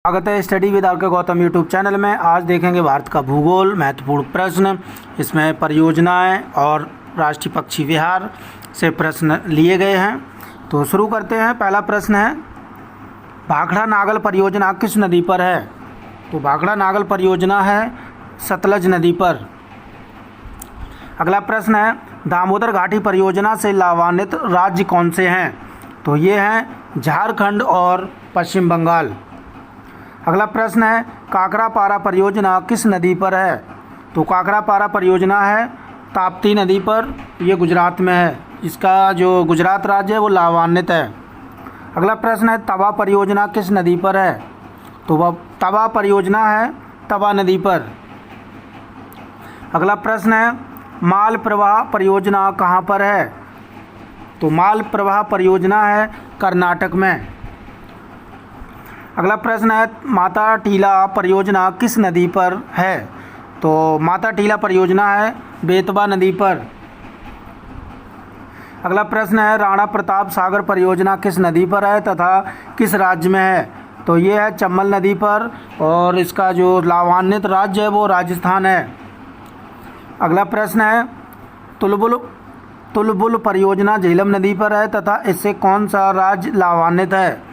स्वागत है study with are के गौतम यूट्यूब चैनल में। आज देखेंगे भारत का भूगोल, महत्वपूर्ण प्रश्न। इसमें परियोजनाएं और राष्ट्रीय पक्षी विहार से प्रश्न लिए गए हैं। तो शुरू करते हैं। पहला प्रश्न है, भाखड़ा नागल परियोजना किस नदी पर है? तो भाखड़ा नागल परियोजना है सतलज नदी पर। अगला प्रश्न है, दामोदर घाटी परियोजना से लाभान्वित राज्य कौन से हैं? तो ये हैं झारखंड और पश्चिम बंगाल। अगला प्रश्न है, काकरापारा परियोजना किस नदी पर है? तो काकरापारा परियोजना है ताप्ती नदी पर, ये गुजरात में है। इसका जो गुजरात राज्य है वो लाभान्वित है। अगला प्रश्न है, तवा परियोजना किस नदी पर है? तो वह तवा परियोजना है तवा नदी पर। अगला प्रश्न है, माल प्रवाह परियोजना कहाँ पर है? तो माल प्रवाह परियोजना है कर्नाटक में। अगला प्रश्न है, माता टीला परियोजना किस नदी पर है? तो माता टीला परियोजना है बेतवा नदी पर। अगला प्रश्न है, राणा प्रताप सागर परियोजना किस नदी पर है तथा किस राज्य में है? तो ये है चंबल नदी पर और इसका जो लाभान्वित राज्य है वो राजस्थान है। अगला प्रश्न है, तुलबुल परियोजना झेलम नदी पर है तथा इससे कौन सा राज्य लाभान्वित है?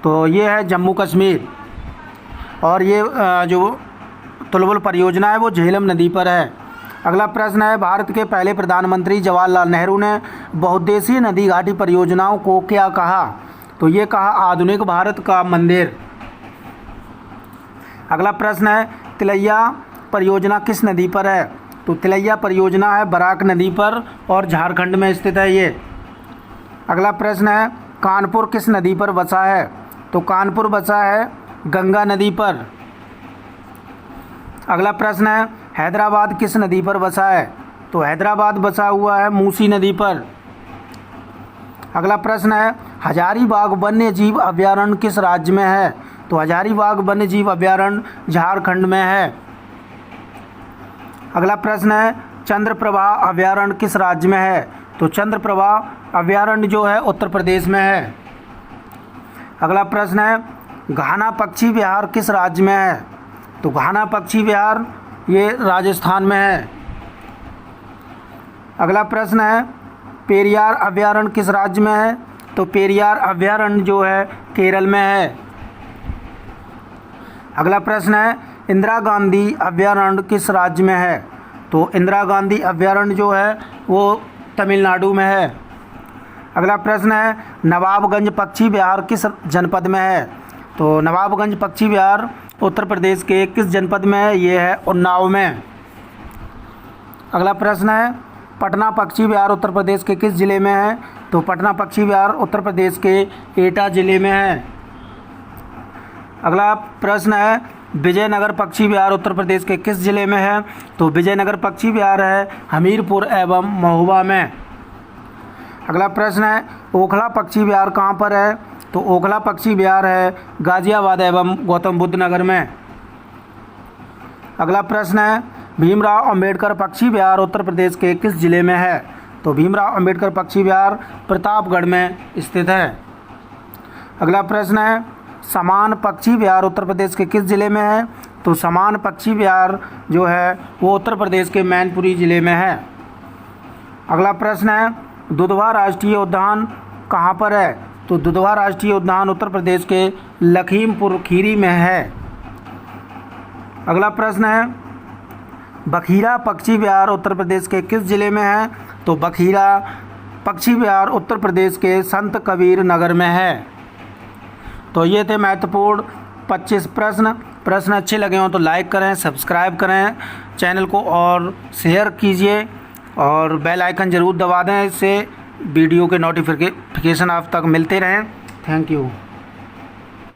तो ये है जम्मू कश्मीर। और ये जो तुलबुल परियोजना है वो झेलम नदी पर है। अगला प्रश्न है, भारत के पहले प्रधानमंत्री जवाहरलाल नेहरू ने बहुउद्देशीय नदी घाटी परियोजनाओं को क्या कहा? तो ये कहा आधुनिक भारत का मंदिर। अगला प्रश्न है, तिलैया परियोजना किस नदी पर है? तो तिलैया परियोजना है बराक नदी पर और झारखंड में स्थित है ये। अगला प्रश्न है, कानपुर किस नदी पर बसा है? तो कानपुर बसा है गंगा नदी पर। अगला प्रश्न है, हैदराबाद किस नदी पर बसा है? तो हैदराबाद बसा हुआ है मूसी नदी पर। अगला प्रश्न है, हजारीबाग वन्य जीव अभयारण्य किस राज्य में है? तो हजारीबाग वन्य जीव अभयारण्य झारखंड में है। अगला प्रश्न है, चंद्रप्रभा अभयारण्य किस राज्य में है? तो चंद्रप्रभा अभयारण्य जो है उत्तर प्रदेश में है। अगला प्रश्न है, घाना पक्षी विहार किस राज्य में है? तो घाना पक्षी विहार ये राजस्थान में है। अगला प्रश्न है, पेरियार अभयारण्य किस राज्य में है? तो पेरियार अभयारण्य जो है केरल में है। अगला प्रश्न है, इंदिरा गांधी अभयारण्य किस राज्य में है? तो इंदिरा गांधी अभयारण्य जो है वो तमिलनाडु में है। अगला प्रश्न है, नवाबगंज पक्षी विहार किस जनपद में है? तो नवाबगंज पक्षी विहार उत्तर प्रदेश के किस जनपद में है? ये है उन्नाव में। अगला प्रश्न है, पटना पक्षी विहार उत्तर प्रदेश के किस जिले में है? तो पटना पक्षी विहार उत्तर प्रदेश के एटा जिले में है। अगला प्रश्न है, विजयनगर पक्षी विहार उत्तर प्रदेश के किस जिले में है? तो विजयनगर पक्षी विहार है हमीरपुर एवं महुआ में। अगला प्रश्न है, ओखला पक्षी विहार कहाँ पर है? तो ओखला पक्षी विहार है गाजियाबाद एवं गौतम बुद्ध नगर में। अगला प्रश्न है, भीमराव अंबेडकर पक्षी विहार उत्तर प्रदेश के किस जिले में है? तो भीमराव अंबेडकर पक्षी विहार प्रतापगढ़ में स्थित है। अगला प्रश्न है, समान पक्षी विहार उत्तर प्रदेश के किस जिले में है? तो समान पक्षी विहार जो है वो उत्तर प्रदेश के मैनपुरी जिले में है। अगला प्रश्न है, दुधवा राष्ट्रीय उद्यान कहाँ पर है? तो दुधवा राष्ट्रीय उद्यान उत्तर प्रदेश के लखीमपुर खीरी में है। अगला प्रश्न है, बखीरा पक्षी विहार उत्तर प्रदेश के किस जिले में है? तो बखीरा पक्षी विहार उत्तर प्रदेश के संत कबीर नगर में है। तो ये थे महत्वपूर्ण 25 प्रश्न अच्छे लगे हों तो लाइक करें, सब्सक्राइब करें चैनल को और शेयर कीजिए और बेल आइकन ज़रूर दबा दें, इससे वीडियो के नोटिफिकेशन आप तक मिलते रहें। Thank you.